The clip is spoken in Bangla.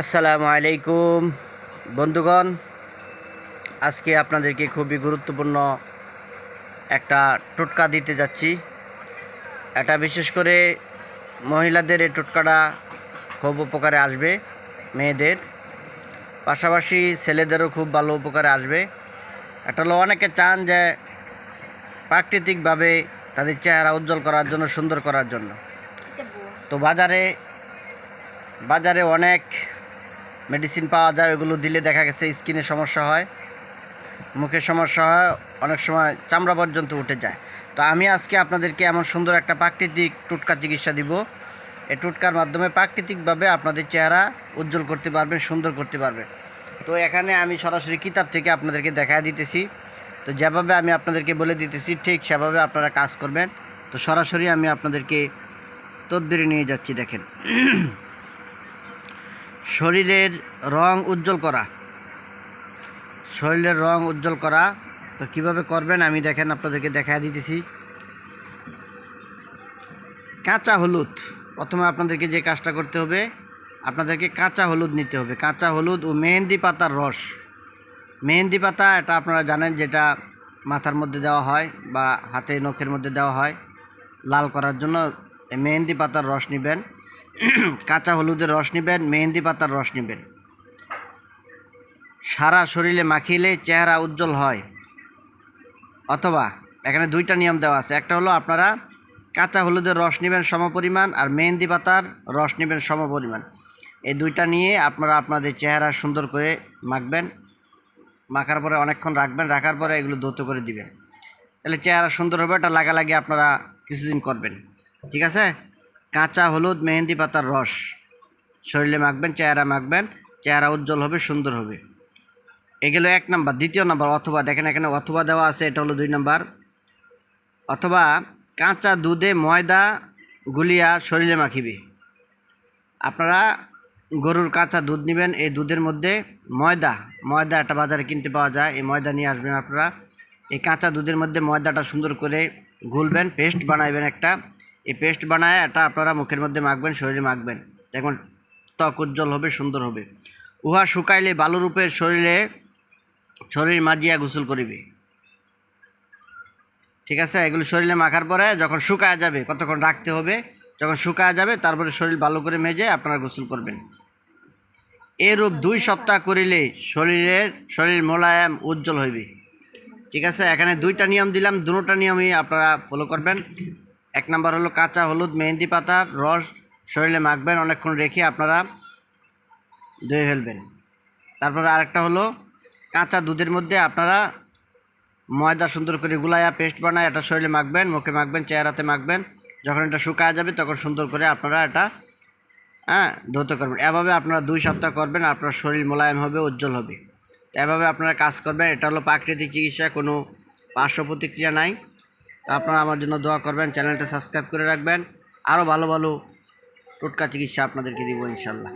আসসালামু আলাইকুম বন্ধুগণ, আজকে আপনাদেরকে খুবই গুরুত্বপূর্ণ একটা টোটকা দিতে যাচ্ছি। এটা বিশেষ করে মহিলাদের এই টোটকাটা খুব উপকারে আসবে, মেয়েদের পাশাপাশি ছেলেদেরও খুব ভালো উপকারে আসবে। এটা হলো অনেকে চান যে প্রাকৃতিকভাবে তাদের চেহারা উজ্জ্বল করার জন্য, সুন্দর করার জন্য। তো বাজারে অনেক মেডিসিন পাওয়া যায়, ওগুলো দিলে দেখা গেছে স্কিনের সমস্যা হয়, মুখের সমস্যা হয়, অনেক সময় চামড়া পর্যন্ত উঠে যায়। তো আমি আজকে আপনাদেরকে এমন সুন্দর একটা প্রাকৃতিক টোটকা চিকিৎসা দিব। এই টোটকার মাধ্যমে প্রাকৃতিকভাবে আপনাদের চেহারা উজ্জ্বল করতে পারবেন, সুন্দর করতে পারবেন। তো এখানে আমি সরাসরি কিতাব থেকে আপনাদেরকে দেখায় দিতেছি। তো যেভাবে আমি আপনাদেরকে বলে দিতেছি ঠিক সেভাবে আপনারা কাজ করবেন। তো সরাসরি আমি আপনাদেরকে তদবিরে নিয়ে যাচ্ছি। দেখেন, শরীরের রং উজ্জ্বল করা, শরীরের রং উজ্জ্বল করা। তো কিভাবে করবেন আমি দেখেন আপনাদেরকে দেখায় দিতেছি। কাঁচা হলুদ, প্রথমে আপনাদেরকে যে কাজটা করতে হবে, আপনাদেরকে কাঁচা হলুদ নিতে হবে। কাঁচা হলুদ ও মেহেন্দি পাতার রস। মেহেন্দি পাতা এটা আপনারা জানেন, যেটা মাথার মধ্যে দেওয়া হয় বা হাতে নখের মধ্যে দেওয়া হয় লাল করার জন্য। মেহেন্দি পাতার রস নেবেন, কাঁচা হলুদের রস নেবেন, মেহেন্দি পাতার রস নেবেন। সারা শরীরে মাখিলে চেহারা উজ্জ্বল হয়। অথবা এখানে দুইটা নিয়ম দেওয়া আছে। একটা হলো আপনারা কাঁচা হলুদের রস নেবেন সমপরিমাণ, আর মেহেন্দি পাতার রস নেবেন সমপরিমাণ। এই দুইটা নিয়ে আপনারা আপনাদের চেহারা সুন্দর করে মাখবেন। মাখার পরে অনেকক্ষণ রাখবেন, রাখার পরে এগুলো ধৌত করে দিবেন। তাহলে চেহারা সুন্দর হবে। এটা লাগালাগি আপনারা কিছুদিন করবেন, ঠিক আছে? কাঁচা হলুদ, মেহেন্দি পাতার রস শরীরে মাখবেন, চেহারা মাখবেন, চেহারা উজ্জ্বল হবে, সুন্দর হবে। এগুলো এক নাম্বার। দ্বিতীয় নাম্বার অথবা, দেখেন এখানে অথবা দেওয়া আছে, এটা হলো 2 নাম্বার। অথবা কাঁচা দুধে ময়দা গুলিয়া শরীরে মাখিবে। আপনারা গরুর কাঁচা দুধ নেবেন, এই দুধের মধ্যে ময়দা একটা বাজারে কিনতে পাওয়া যায়, এই ময়দা নিয়ে আসবেন আপনারা। এই কাঁচা দুধের মধ্যে ময়দাটা সুন্দর করে গুলবেন, পেস্ট বানাইবেন একটা। এই পেস্ট বানায় এটা আপনারা মুখের মধ্যে মাখবেন, শরীরে মাখবেন। দেখুন ত্বক উজ্জ্বল হবে, সুন্দর হবে। উহা শুকাইলে বালুরূপে শরীর মাজিয়া গোসল করিবে, ঠিক আছে? এগুলো শরীরে মাখার পরে যখন শুকায় যাবে, কতক্ষণ রাখতে হবে, যখন শুকায় যাবে তারপরে শরীর ভালো করে মেজে আপনারা গোসল করবেন। এরূপ 2 সপ্তাহ করিলে শরীর মোলায়েম উজ্জ্বল হইবে, ঠিক আছে? এখানে 2টা নিয়ম দিলাম, দুটোটা নিয়মই আপনারা ফলো করবেন। 1 নাম্বার হলো কাঁচা হলুদ, মেহেন্দি পাতার রস শরীরে মাখবেন, অনেকক্ষণ রেখে আপনারা ধুয়ে ফেলবেন। তারপরে আরেকটা হলো কাঁচা দুধের মধ্যে আপনারা ময়দা সুন্দর করে গুলাইয়া পেস্ট বানায় এটা শরীরে মাখবেন, মুখে মাখবেন, চেহারাতে মাখবেন। যখন এটা শুকায় যাবে তখন সুন্দর করে আপনারা এটা ধৌত করবেন। এভাবে আপনারা 2 সপ্তাহ করবেন, আপনার শরীর মোলায়েম হবে, উজ্জ্বল হবে। এভাবে আপনারা কাজ করবেন। এটা হলো প্রাকৃতিক চিকিৎসা, কোনো পার্শ্ব প্রতিক্রিয়া নাই। তো আপনারা আমার জন্য দোয়া করবেন, চ্যানেলটা সাবস্ক্রাইব করে রাখবেন। আরও ভালো ভালো টোটকা চিকিৎসা আপনাদেরকে দিব ইনশাল্লাহ।